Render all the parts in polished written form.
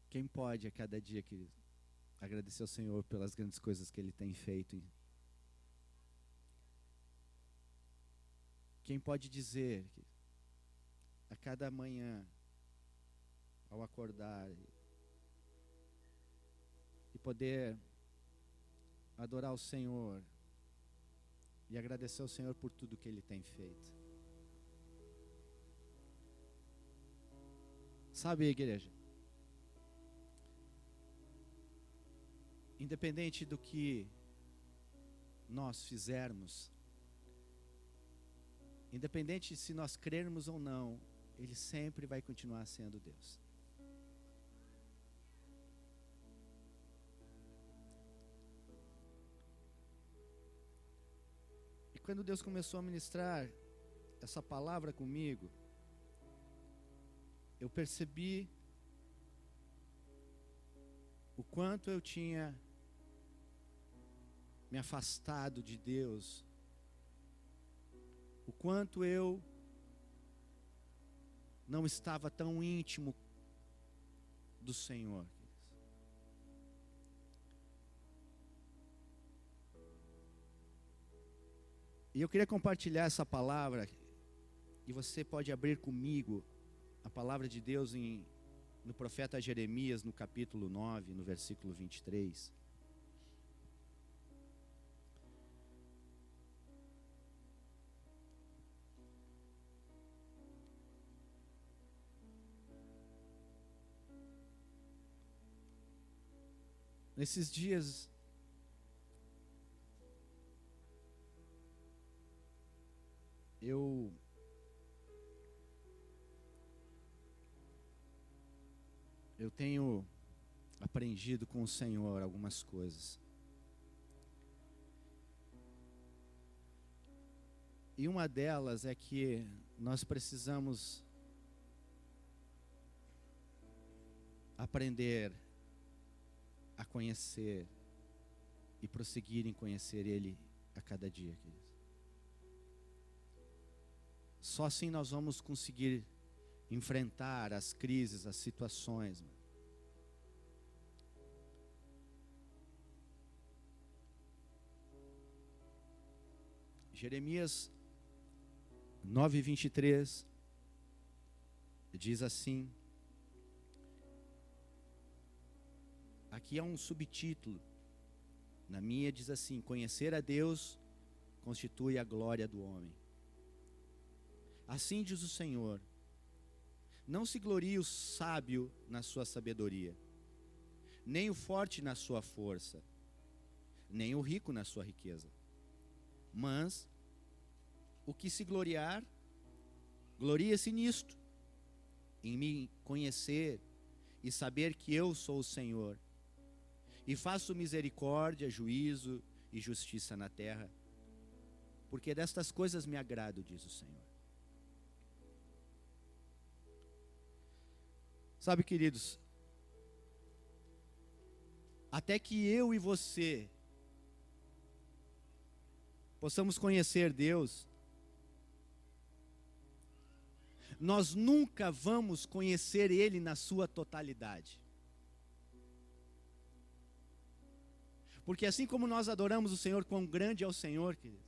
Quem pode a cada dia, querido, agradecer ao Senhor pelas grandes coisas que Ele tem feito? Quem pode dizer que a cada manhã, ao acordar, e poder adorar o Senhor e agradecer ao Senhor por tudo que Ele tem feito? Sabe, igreja, independente do que nós fizermos, independente se nós crermos ou não, Ele sempre vai continuar sendo Deus. E quando Deus começou a ministrar essa palavra comigo, eu percebi o quanto eu tinha me afastado de Deus, o quanto eu não estava tão íntimo do Senhor. E eu queria compartilhar essa palavra, e você pode abrir comigo a palavra de Deus no profeta Jeremias, no capítulo 9, no versículo 23. Nesses dias, eu tenho aprendido com o Senhor algumas coisas. E uma delas é que nós precisamos aprender a conhecer e prosseguir em conhecer Ele a cada dia, queridos. Só assim nós vamos conseguir enfrentar as crises, as situações. Jeremias 9:23 diz assim, aqui é um subtítulo, na minha diz assim: conhecer a Deus constitui a glória do homem. Assim diz o Senhor: não se glorie o sábio na sua sabedoria, nem o forte na sua força, nem o rico na sua riqueza. Mas o que se gloriar, gloria-se nisto, em me conhecer e saber que eu sou o Senhor, e faço misericórdia, juízo e justiça na terra, porque destas coisas me agrado, diz o Senhor. Sabe, queridos, até que eu e você possamos conhecer Deus, nós nunca vamos conhecer Ele na sua totalidade. Porque assim como nós adoramos o Senhor, quão grande é o Senhor, queridos,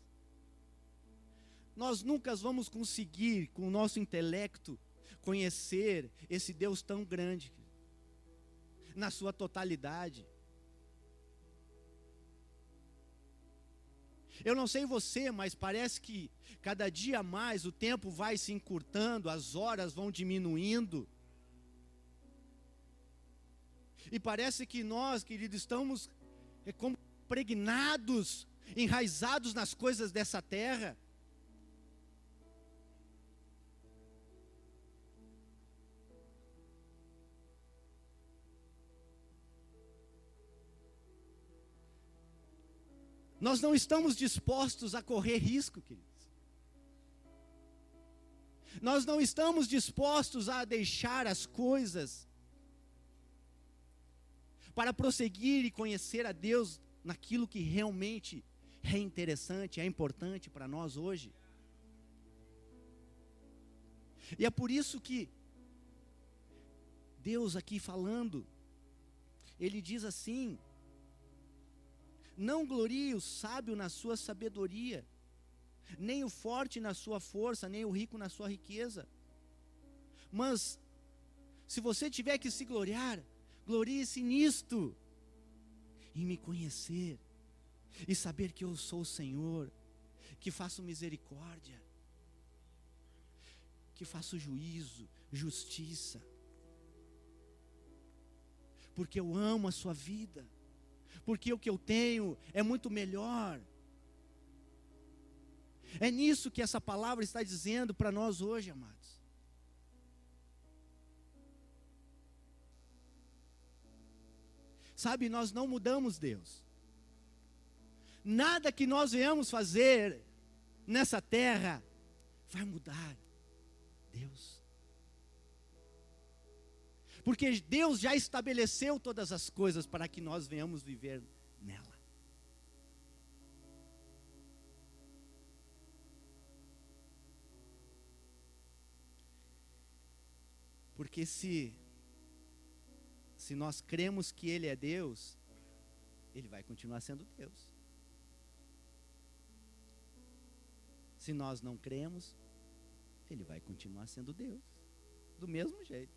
nós nunca vamos conseguir, com o nosso intelecto, conhecer esse Deus tão grande, na sua totalidade. Eu não sei você, mas parece que cada dia mais o tempo vai se encurtando, as horas vão diminuindo. E parece que nós, queridos, estamos como impregnados, enraizados nas coisas dessa terra. Nós não estamos dispostos a correr risco, queridos. Nós não estamos dispostos a deixar as coisas para prosseguir e conhecer a Deus naquilo que realmente é interessante, é importante para nós hoje. E é por isso que Deus aqui falando ele diz assim: não glorie o sábio na sua sabedoria, nem o forte na sua força, nem o rico na sua riqueza. Mas, se você tiver que se gloriar, glorie-se nisto, em me conhecer, e saber que eu sou o Senhor, que faço misericórdia, que faço juízo, justiça, porque eu amo a sua vida, porque o que eu tenho é muito melhor. É nisso que essa palavra está dizendo para nós hoje, amados. Sabe, nós não mudamos Deus. Nada que nós venhamos fazer nessa terra vai mudar Deus. Porque Deus já estabeleceu todas as coisas para que nós venhamos viver nela. Porque se nós cremos que Ele é Deus, Ele vai continuar sendo Deus. Se nós não cremos, Ele vai continuar sendo Deus, do mesmo jeito.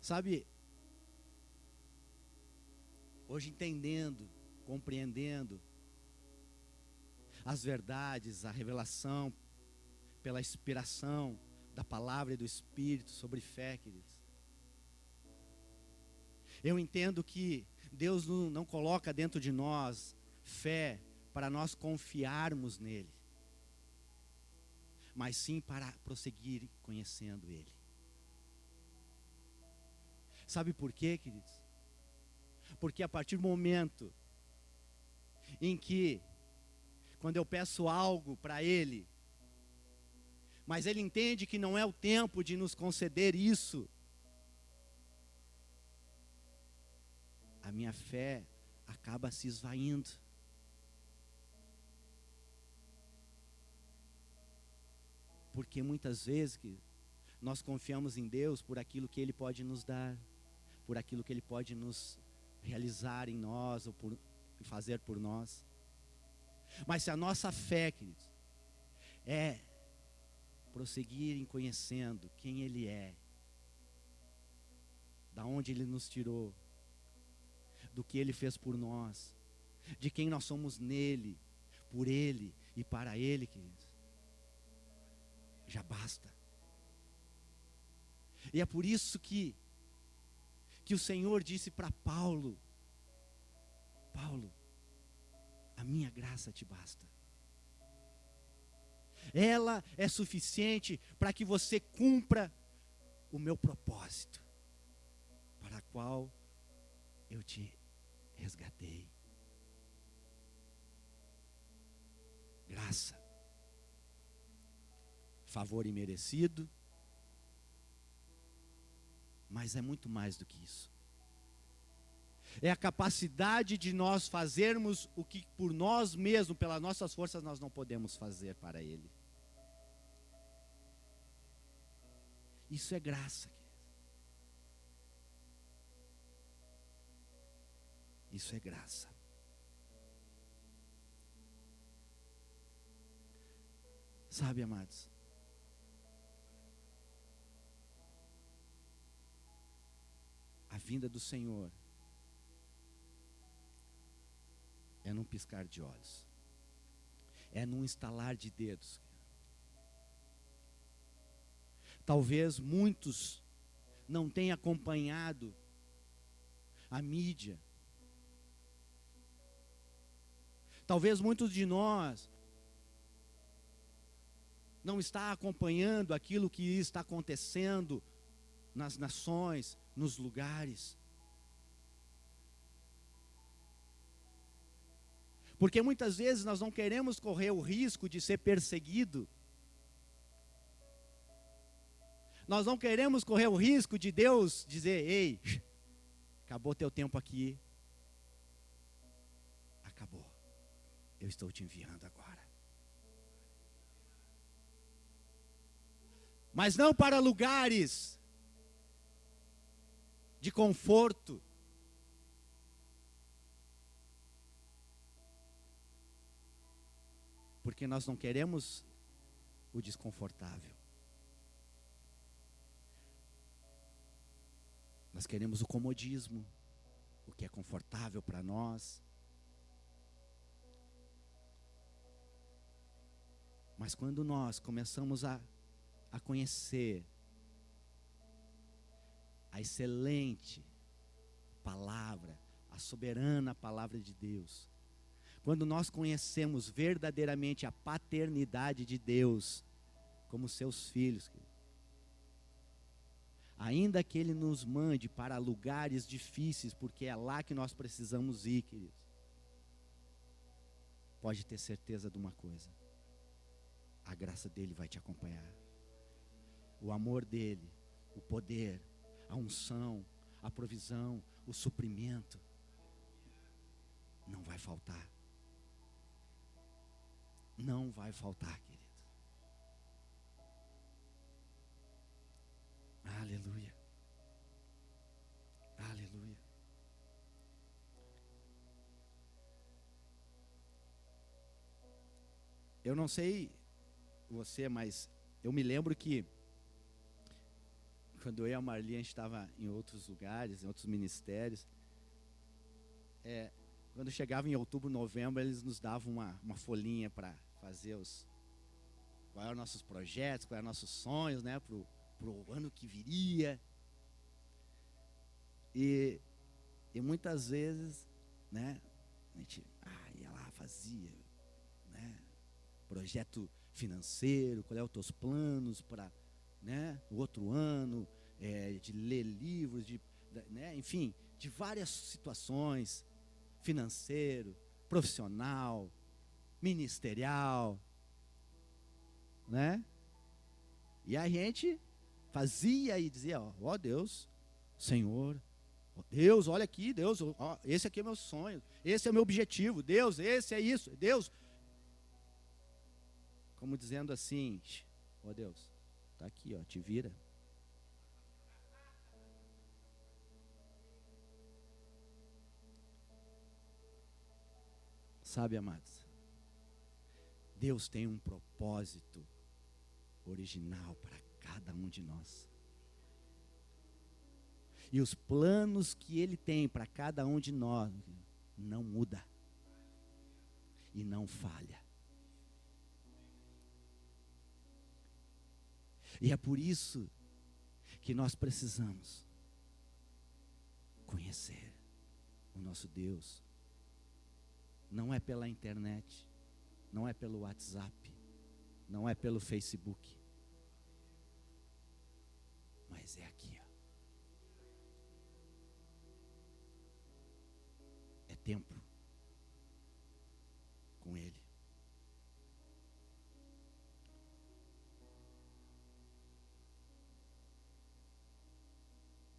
Sabe, hoje entendendo, compreendendo as verdades, a revelação, pela inspiração da palavra e do Espírito sobre fé, queridos. Eu entendo que Deus não coloca dentro de nós fé para nós confiarmos nele, mas sim para prosseguir conhecendo ele. Sabe por quê, queridos? Porque a partir do momento em que, quando eu peço algo para ele, mas ele entende que não é o tempo de nos conceder isso, a minha fé acaba se esvaindo. Porque muitas vezes que nós confiamos em Deus por aquilo que Ele pode nos dar, por aquilo que Ele pode nos realizar em nós, ou por fazer por nós. Mas se a nossa fé, queridos, é prosseguir em conhecendo quem Ele é, da onde Ele nos tirou, do que Ele fez por nós, de quem nós somos nele, por Ele e para Ele, queridos, já basta. E é por isso que o Senhor disse para Paulo: Paulo, a minha graça te basta. Ela é suficiente para que você cumpra o meu propósito, para o qual eu te resgatei. Graça, favor imerecido, mas é muito mais do que isso. É a capacidade de nós fazermos o que por nós mesmos, pelas nossas forças, nós não podemos fazer para Ele. Isso é graça, queridos. Isso é graça. Sabe, amados, a vinda do Senhor é num piscar de olhos, é num estalar de dedos. Talvez muitos não tenham acompanhado a mídia. Talvez muitos de nós não está acompanhando aquilo que está acontecendo nas nações, nos lugares. Porque muitas vezes nós não queremos correr o risco de ser perseguido. Nós não queremos correr o risco de Deus dizer: ei, acabou teu tempo aqui. Acabou. Eu estou te enviando agora. mas não para lugares de conforto. Porque nós não queremos o desconfortável. Nós queremos o comodismo, o que é confortável para nós. Mas quando nós começamos a conhecer a excelente palavra, a soberana palavra de Deus, quando nós conhecemos verdadeiramente a paternidade de Deus como seus filhos, ainda que Ele nos mande para lugares difíceis, porque é lá que nós precisamos ir, queridos, pode ter certeza de uma coisa: a graça dEle vai te acompanhar, o amor dEle, o poder, a unção, a provisão, o suprimento, não vai faltar. Não vai faltar, querido. Aleluia. Aleluia. Eu não sei você, mas eu me lembro que quando eu e a Marli, a gente estava em outros lugares, em outros ministérios, quando chegava em outubro, novembro, eles nos davam uma folhinha para fazer quais eram nossos projetos, quais eram nossos sonhos, né, pro ano que viria. E muitas vezes, né, a gente ia lá, fazia, né, projeto financeiro, qual é os teus planos para, né, o outro ano, de ler livros, né, enfim, de várias situações, financeiro, profissional, ministerial, né? E a gente fazia e dizia: ó Deus, Senhor, ó Deus, olha aqui, Deus, ó, esse aqui é meu sonho, esse é o meu objetivo, Deus, esse é isso, Deus. Como dizendo assim: ó Deus, tá aqui, ó, te vira. Sabe, amados, Deus tem um propósito original para cada um de nós. E os planos que Ele tem para cada um de nós não muda e não falha. E é por isso que nós precisamos conhecer o nosso Deus. Não é pela internet, não é pelo WhatsApp, não é pelo Facebook, mas é aqui, ó. É tempo com Ele.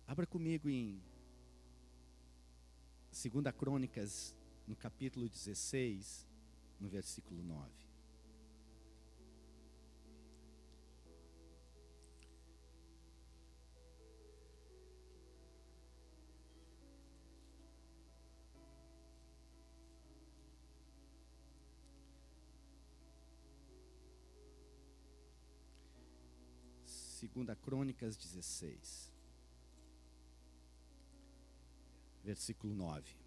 Abra comigo em 2 Crônicas, no capítulo 16, no versículo 9. Segunda Crônicas 16, versículo 9.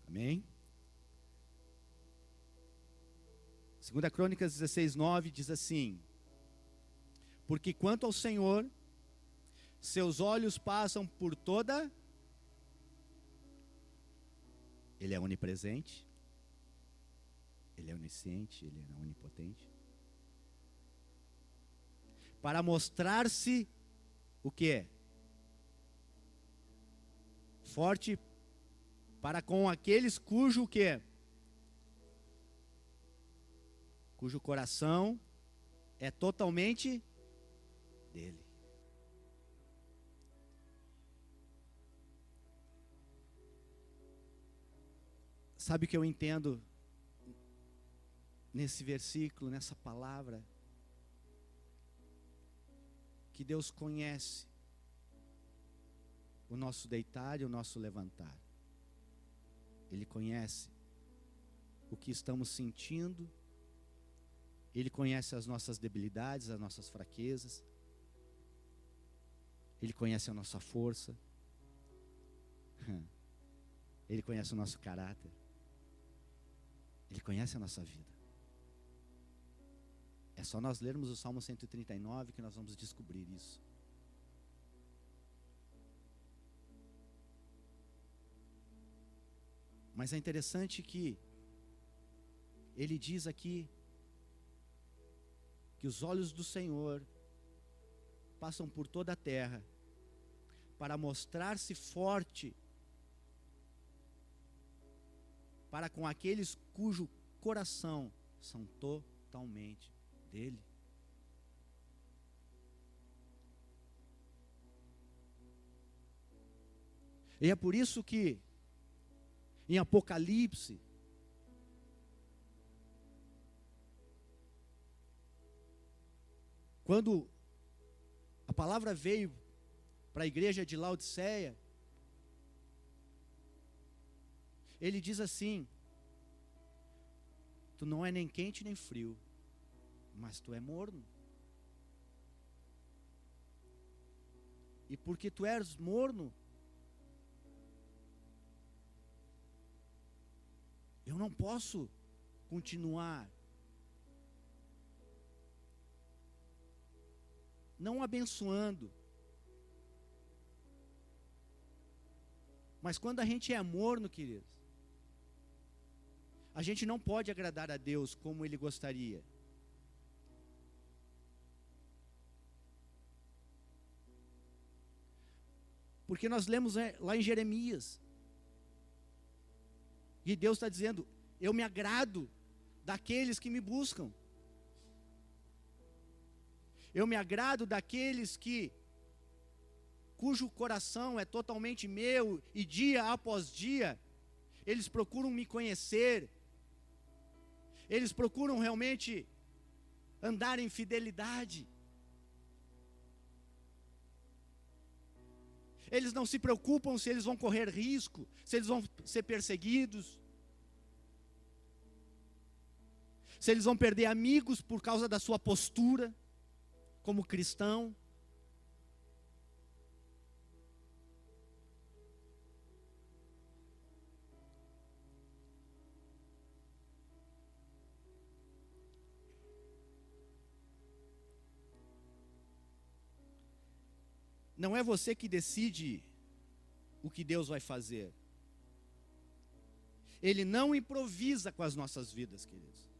Amém? 2 Crônicas 16, 9 diz assim: porque quanto ao Senhor, seus olhos passam por toda... Ele é onipresente, Ele é onisciente, Ele é onipotente. Para mostrar-se o quê? Forte para com aqueles cujo o quê? Cujo coração é totalmente dele. Sabe o que eu entendo nesse versículo, nessa palavra? Que Deus conhece o nosso deitar e o nosso levantar. Ele conhece o que estamos sentindo. Ele conhece as nossas debilidades, as nossas fraquezas. Ele conhece a nossa força. Ele conhece o nosso caráter. Ele conhece a nossa vida. É só nós lermos o Salmo 139 que nós vamos descobrir isso. Mas é interessante que ele diz aqui que os olhos do Senhor passam por toda a terra para mostrar-se forte para com aqueles cujo coração são totalmente dele. E é por isso que em Apocalipse, quando a palavra veio para a igreja de Laodiceia, ele diz assim: tu não é nem quente nem frio, mas tu é morno. E porque tu és morno, eu não posso continuar não abençoando. Mas quando a gente é morno, queridos, a gente não pode agradar a Deus como Ele gostaria. Porque nós lemos lá em Jeremias, e Deus está dizendo: eu me agrado daqueles que me buscam. Eu me agrado daqueles cujo coração é totalmente meu, e dia após dia, eles procuram me conhecer, eles procuram realmente andar em fidelidade. Eles não se preocupam se eles vão correr risco, se eles vão ser perseguidos, se eles vão perder amigos por causa da sua postura como cristão. Não é você que decide o que Deus vai fazer. Ele não improvisa com as nossas vidas, queridos.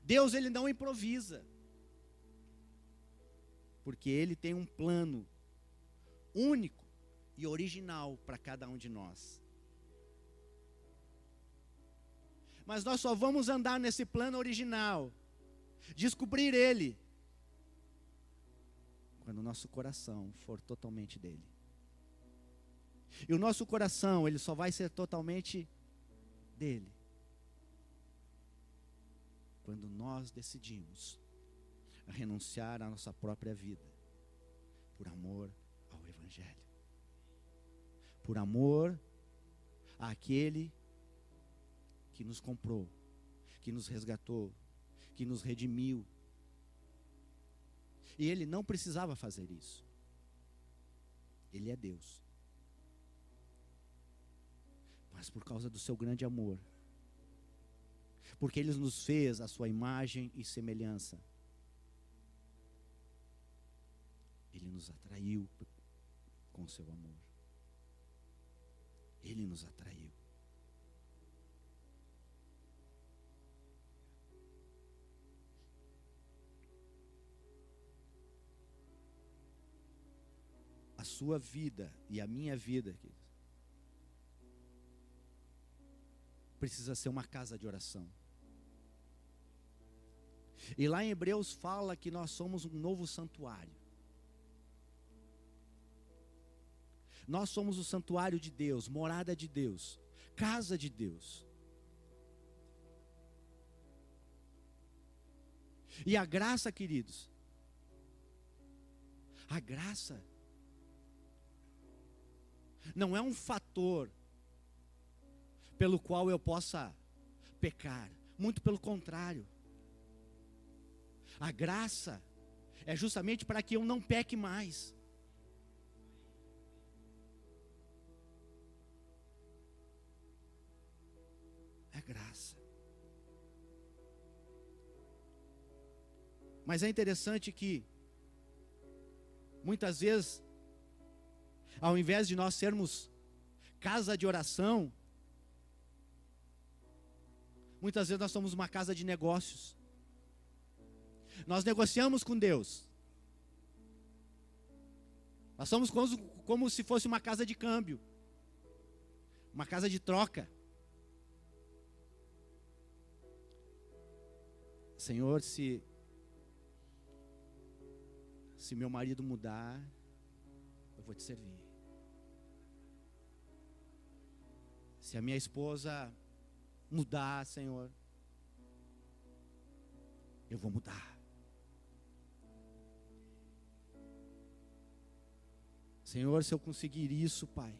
Deus, Ele não improvisa. Porque Ele tem um plano único e original para cada um de nós. Mas nós só vamos andar nesse plano original, descobrir Ele, quando o nosso coração for totalmente dele. E o nosso coração, ele só vai ser totalmente dele quando nós decidimos renunciar à nossa própria vida por amor ao Evangelho, por amor àquele que nos comprou, que nos resgatou, que nos redimiu. E Ele não precisava fazer isso. Ele é Deus. Mas por causa do seu grande amor, porque Ele nos fez a sua imagem e semelhança, Ele nos atraiu com o seu amor. Ele nos atraiu. A sua vida e a minha vida, queridos, precisa ser uma casa de oração. E lá em Hebreus fala que nós somos um novo santuário. Nós somos o santuário de Deus, morada de Deus, casa de Deus. E a graça, queridos, a graça não é um fator pelo qual eu possa pecar. Muito pelo contrário. A graça é justamente para que eu não peque mais. É graça. Mas é interessante que muitas vezes, ao invés de nós sermos casa de oração, muitas vezes nós somos uma casa de negócios. Nós negociamos com Deus. Nós somos como se fosse uma casa de câmbio, uma casa de troca. Senhor, se meu marido mudar, eu vou te servir. Se a minha esposa mudar, Senhor, eu vou mudar. Senhor, se eu conseguir isso, Pai,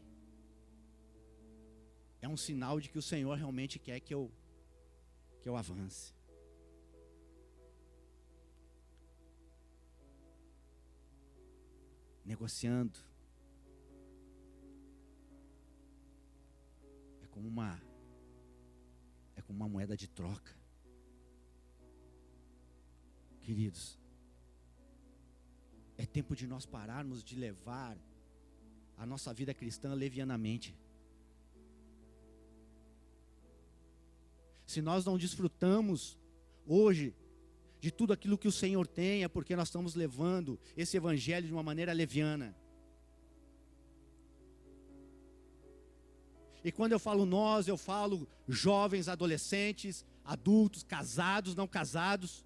é um sinal de que o Senhor realmente quer que eu avance. Negociando é como uma moeda de troca. Queridos, é tempo de nós pararmos de levar a nossa vida cristã levianamente. Se nós não desfrutamos hoje de tudo aquilo que o Senhor tem, é porque nós estamos levando esse evangelho de uma maneira leviana. E quando eu falo nós, eu falo jovens, adolescentes, adultos, casados, não casados.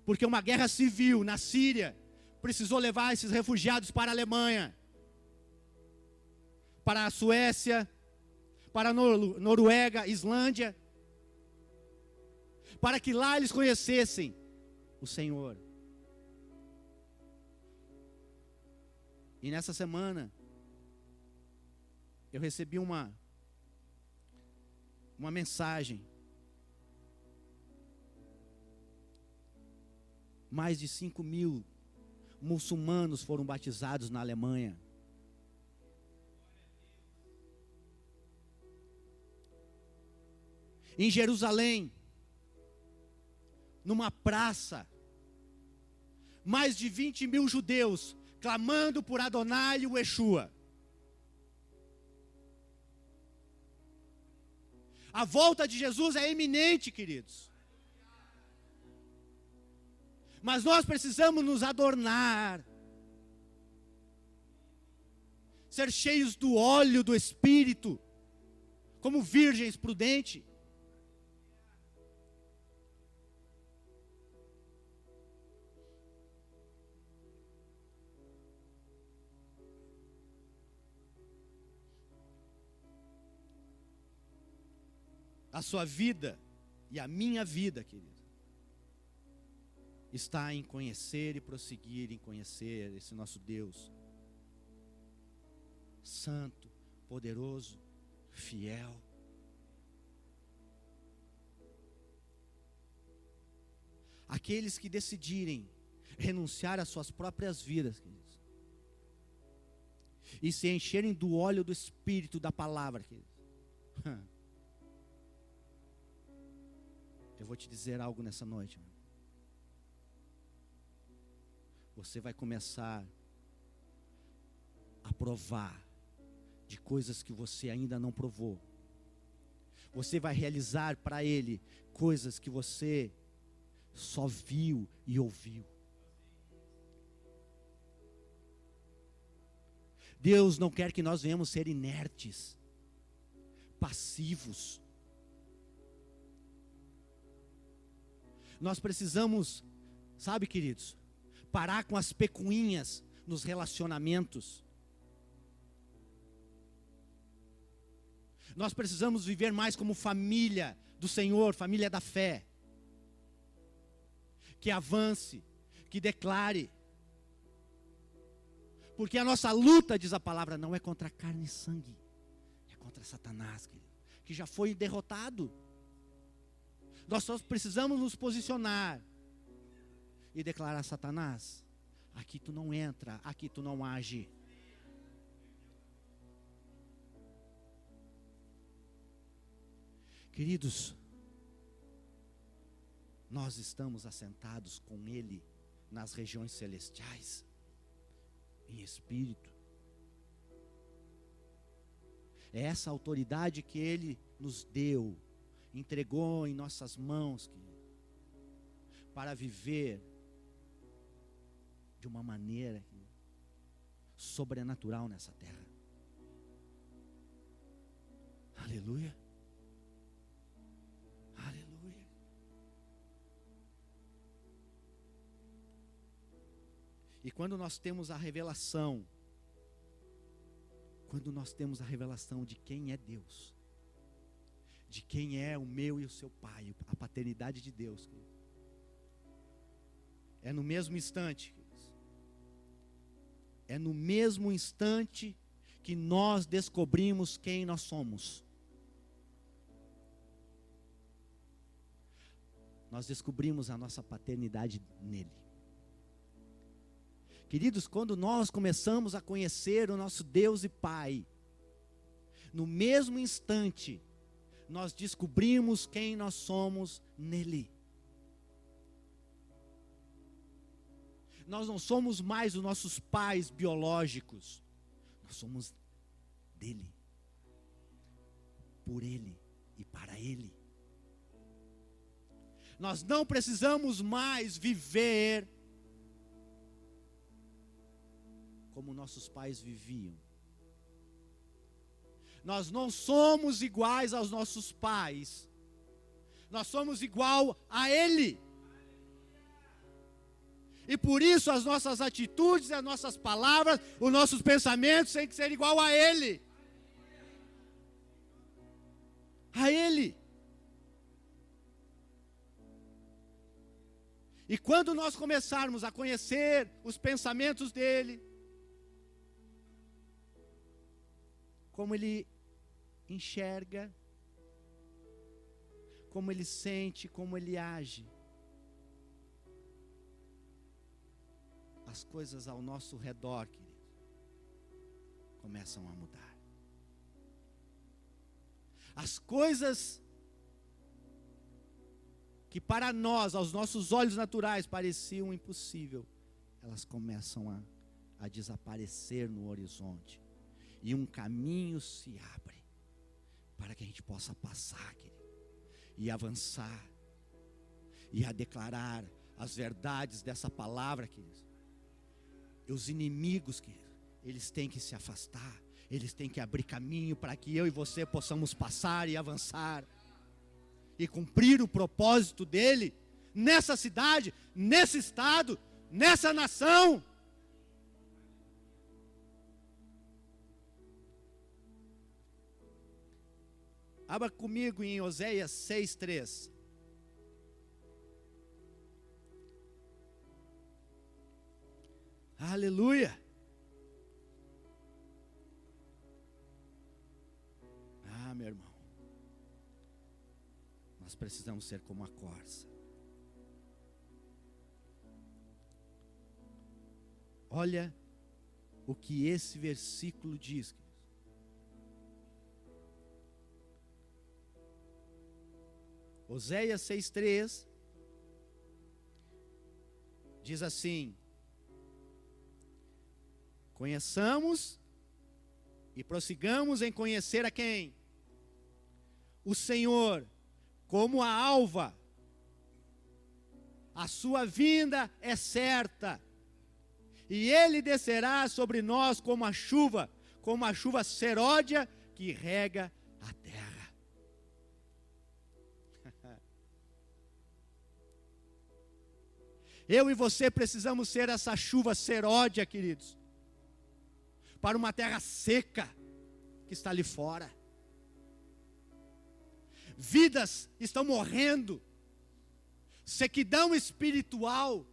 Porque uma guerra civil na Síria precisou levar esses refugiados para a Alemanha, para a Suécia, para a Noruega, Islândia, para que lá eles conhecessem o Senhor. E nessa semana, eu recebi uma mensagem. Mais de 5.000 muçulmanos foram batizados na Alemanha. Em Jerusalém, numa praça, mais de 20.000 judeus clamando por Adonai e o Yeshua. A volta de Jesus é iminente, queridos. Mas nós precisamos nos adornar, ser cheios do óleo do Espírito, como virgens prudentes. A sua vida e a minha vida, querido, está em conhecer e prosseguir em conhecer esse nosso Deus santo, poderoso, fiel. Aqueles que decidirem renunciar às suas próprias vidas, queridos, e se encherem do óleo do Espírito da palavra, queridos, eu vou te dizer algo nessa noite, meu. Você vai começar a provar de coisas que você ainda não provou. Você vai realizar para Ele coisas que você só viu e ouviu. Deus não quer que nós venhamos ser inertes, passivos. Nós precisamos, sabe, queridos, parar com as pecuinhas nos relacionamentos. Nós precisamos viver mais como família do Senhor, família da fé. Que avance, que declare. Porque a nossa luta, diz a palavra, não é contra carne e sangue, é contra Satanás, querido, que já foi derrotado. Nós só precisamos nos posicionar e declarar: Satanás, aqui tu não entra, aqui tu não age. Queridos, nós estamos assentados com Ele nas regiões celestiais, em espírito. É essa autoridade que Ele nos deu, entregou em nossas mãos, querido, para viver de uma maneira sobrenatural nessa terra. Aleluia. Aleluia. E quando nós temos a revelação, de quem é Deus, de quem é o meu e o seu Pai, a paternidade de Deus, querido, é no mesmo instante, queridos, é no mesmo instante que nós descobrimos quem nós somos. Nós descobrimos a nossa paternidade nele. Queridos, quando nós começamos a conhecer o nosso Deus e Pai, no mesmo instante, nós descobrimos quem nós somos nele. Nós não somos mais os nossos pais biológicos, nós somos dele, por ele e para ele. Nós não precisamos mais viver como nossos pais viviam. Nós não somos iguais aos nossos pais. Nós somos igual a Ele. E por isso as nossas atitudes, as nossas palavras, os nossos pensamentos têm que ser igual a Ele. A Ele. E quando nós começarmos a conhecer os pensamentos dEle, como Ele enxerga, como Ele sente, como Ele age, as coisas ao nosso redor, querido, começam a mudar. As coisas que para nós, aos nossos olhos naturais, pareciam impossível, elas começam a desaparecer no horizonte. E um caminho se abre para que a gente possa passar, querido, e avançar, e a declarar as verdades dessa palavra, querido. E os inimigos, querido, eles têm que se afastar, eles têm que abrir caminho para que eu e você possamos passar e avançar, e cumprir o propósito dele, nessa cidade, nesse estado, nessa nação. Abra comigo em Oséias 6:3. Aleluia. Ah, meu irmão, nós precisamos ser como a corça. Olha o que esse versículo diz. Oséias 6:3 diz assim: conheçamos e prossigamos em conhecer a quem? O Senhor, como a alva, a sua vinda é certa, e Ele descerá sobre nós como a chuva seródia que rega a terra. Eu e você precisamos ser essa chuva seródia, queridos, para uma terra seca que está ali fora. vidas estão morrendo, sequidão espiritual.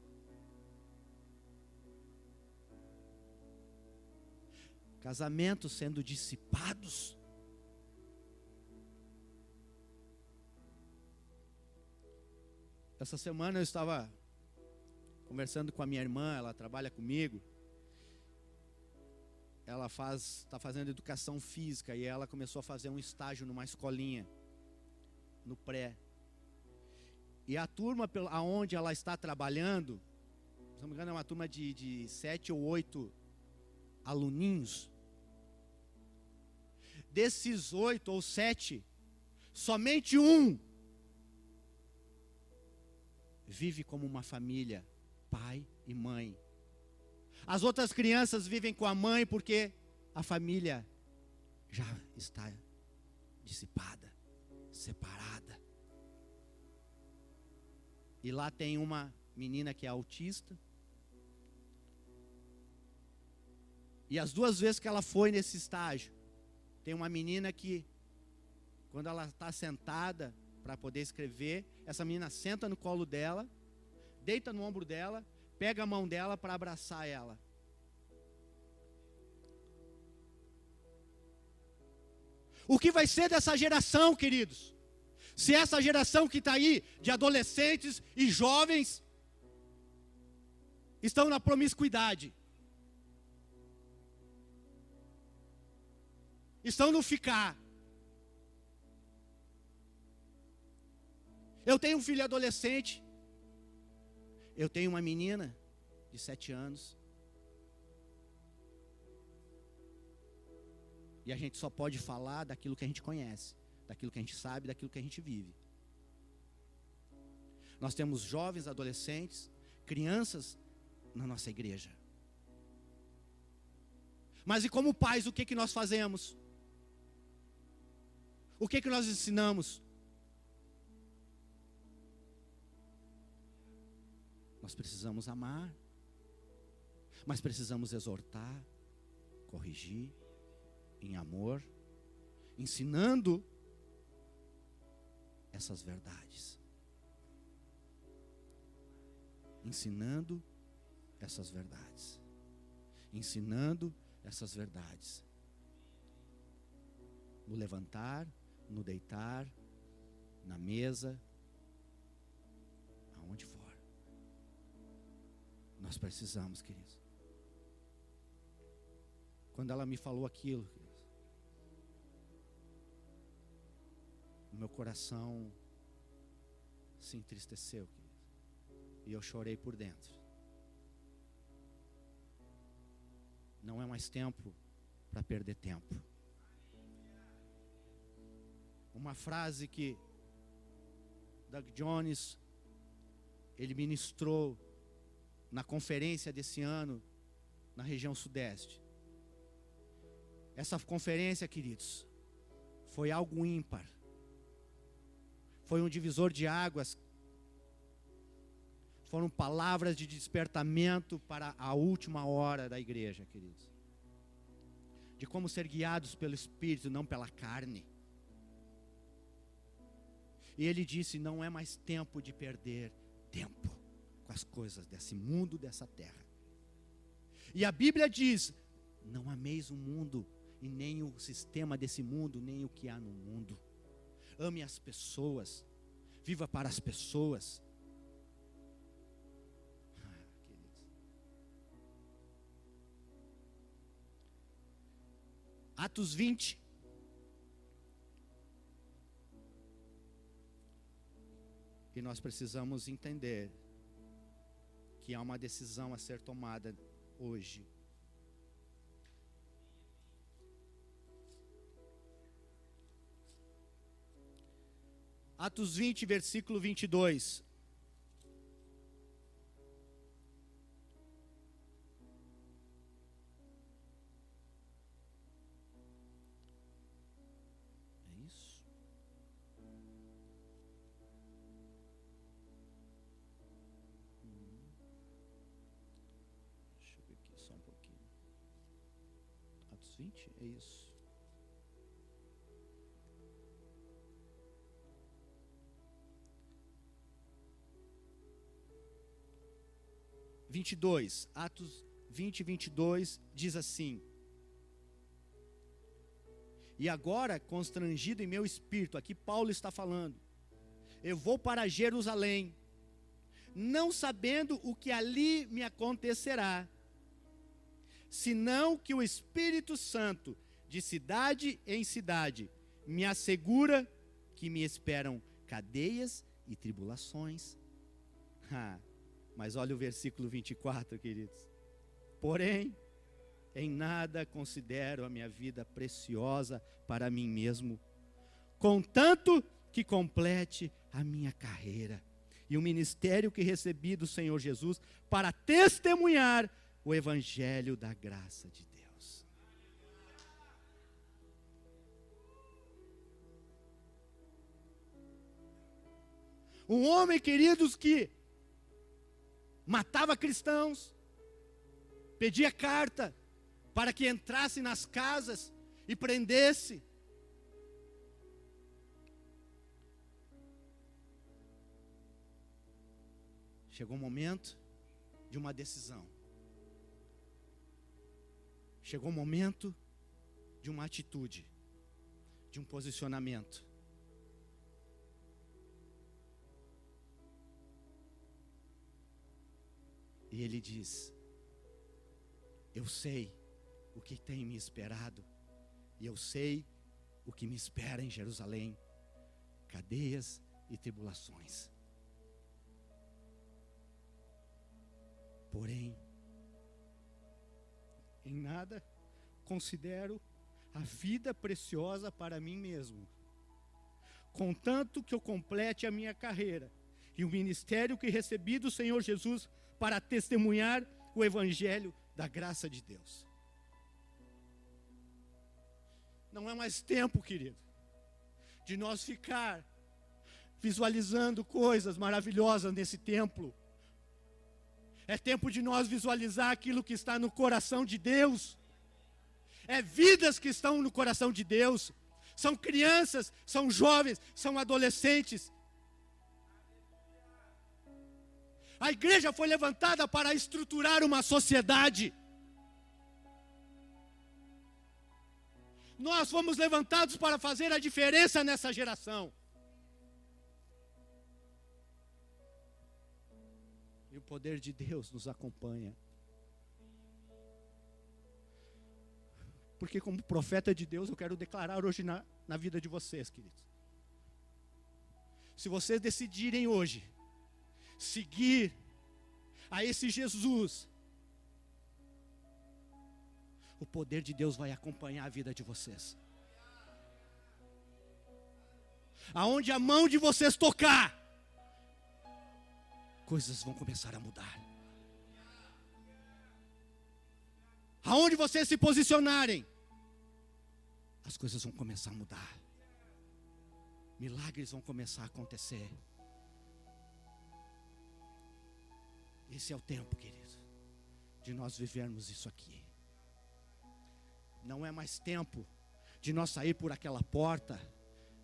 Casamentos sendo dissipados. Essa semana eu estava conversando com a minha irmã, ela trabalha comigo. Ela está fazendo educação física e ela começou a fazer um estágio numa escolinha, no pré. E a turma aonde ela está trabalhando, se não me engano é uma turma de 7 ou 8 aluninhos. Desses 8 ou 7, somente um vive como uma família, pai e mãe. As outras crianças vivem com a mãe porque a família já está dissipada, separada. E lá tem uma menina que é autista. E as 2 vezes que ela foi nesse estágio, tem uma menina que, quando ela está sentada para poder escrever, essa menina senta no colo dela, deita no ombro dela, pega a mão dela para abraçar ela. O que vai ser dessa geração, queridos? Se essa geração que está aí, de adolescentes e jovens, estão na promiscuidade, estão no ficar. Eu tenho um filho adolescente, eu tenho uma menina de 7 anos, e a gente só pode falar daquilo que a gente conhece, daquilo que a gente sabe, daquilo que a gente vive. Nós temos jovens, adolescentes, crianças na nossa igreja. Mas e como pais, o que nós fazemos? O que nós ensinamos? Nós precisamos amar, mas precisamos exortar, corrigir, em amor, ensinando essas verdades. Ensinando essas verdades. Ensinando essas verdades. No levantar, no deitar, na mesa, aonde for. Nós precisamos, queridos. Quando ela me falou aquilo, o meu coração se entristeceu, querido, e eu chorei por dentro. Não é mais tempo para perder tempo. Uma frase que Doug Jones, ele ministrou na conferência desse ano, na região sudeste. Essa conferência, queridos, foi algo ímpar. Foi um divisor de águas. Foram palavras de despertamento para a última hora da igreja, queridos. De como ser guiados pelo Espírito, não pela carne. E ele disse, não é mais tempo de perder tempo com as coisas desse mundo, dessa terra. E a Bíblia diz, não ameis o mundo, e nem o sistema desse mundo, nem o que há no mundo. Ame as pessoas, viva para as pessoas. Queridos. Atos 20. E nós precisamos entender que há uma decisão a ser tomada hoje. Atos 20, versículo 22. É isso? Deixa eu ver aqui só um pouquinho. Atos 20, é isso. 22, Atos 20, 22, diz assim: e agora, constrangido em meu espírito, aqui Paulo está falando, eu vou para Jerusalém, não sabendo o que ali me acontecerá, senão que o Espírito Santo, de cidade em cidade, me assegura que me esperam cadeias e tribulações. Mas olha o versículo 24, queridos. Porém, em nada considero a minha vida preciosa para mim mesmo, contanto que complete a minha carreira e o ministério que recebi do Senhor Jesus para testemunhar o evangelho da graça de Deus. Um homem, queridos, que matava cristãos, pedia carta para que entrasse nas casas e prendesse. Chegou o momento de uma decisão. Chegou o momento de uma atitude, de um posicionamento. E ele diz: eu sei o que tem me esperado, e eu sei o que me espera em Jerusalém, cadeias e tribulações. Porém, em nada considero a vida preciosa para mim mesmo, contanto que eu complete a minha carreira e o ministério que recebi do Senhor Jesus para testemunhar o evangelho da graça de Deus. Não é mais tempo, querido, de nós ficar visualizando coisas maravilhosas nesse templo. É tempo de nós visualizar aquilo que está no coração de Deus. É vidas que estão no coração de Deus. São crianças, são jovens, são adolescentes. A igreja foi levantada para estruturar uma sociedade. Nós fomos levantados para fazer a diferença nessa geração. E o poder de Deus nos acompanha. Porque como profeta de Deus, eu quero declarar hoje na vida de vocês, queridos. Se vocês decidirem hoje seguir a esse Jesus, o poder de Deus vai acompanhar a vida de vocês. Aonde a mão de vocês tocar, coisas vão começar a mudar. Aonde vocês se posicionarem, as coisas vão começar a mudar. Milagres vão começar a acontecer. Esse é o tempo, querido, de nós vivermos isso aqui. Não é mais tempo de nós sair por aquela porta.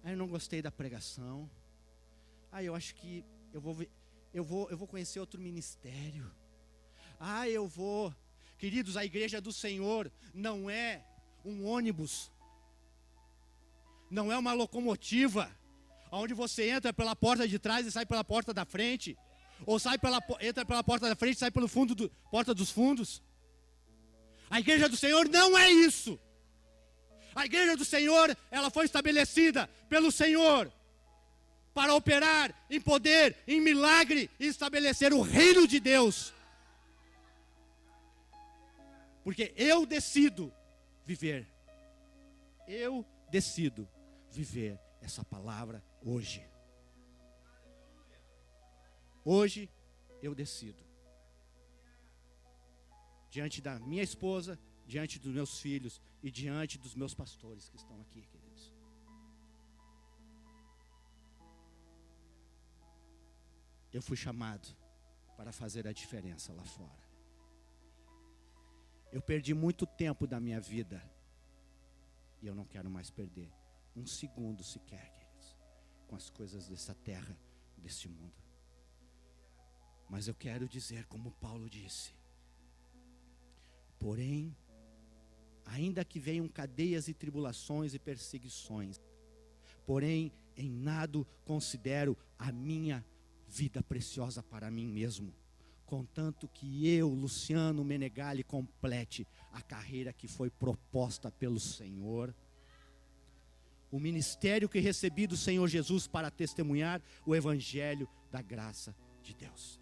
Eu não gostei da pregação. Eu acho que eu vou conhecer outro ministério. Eu vou. Queridos, a igreja do Senhor não é um ônibus. Não é uma locomotiva, onde você entra pela porta de trás e sai pela porta da frente. Ou entra pela porta da frente e sai pelo porta dos fundos. A igreja do Senhor não é isso. A igreja do Senhor, ela foi estabelecida pelo Senhor para operar em poder, em milagre e estabelecer o reino de Deus. Porque eu decido viver essa palavra hoje. Hoje eu decido. Diante da minha esposa, diante dos meus filhos e diante dos meus pastores que estão aqui, queridos. Eu fui chamado para fazer a diferença lá fora. Eu perdi muito tempo da minha vida e eu não quero mais perder um segundo sequer, queridos, com as coisas dessa terra, deste mundo. Mas eu quero dizer como Paulo disse: porém, ainda que venham cadeias e tribulações e perseguições, porém, em nada considero a minha vida preciosa para mim mesmo, contanto que eu, Luciano Menegali, complete a carreira que foi proposta pelo Senhor, o ministério que recebi do Senhor Jesus para testemunhar o evangelho da graça de Deus.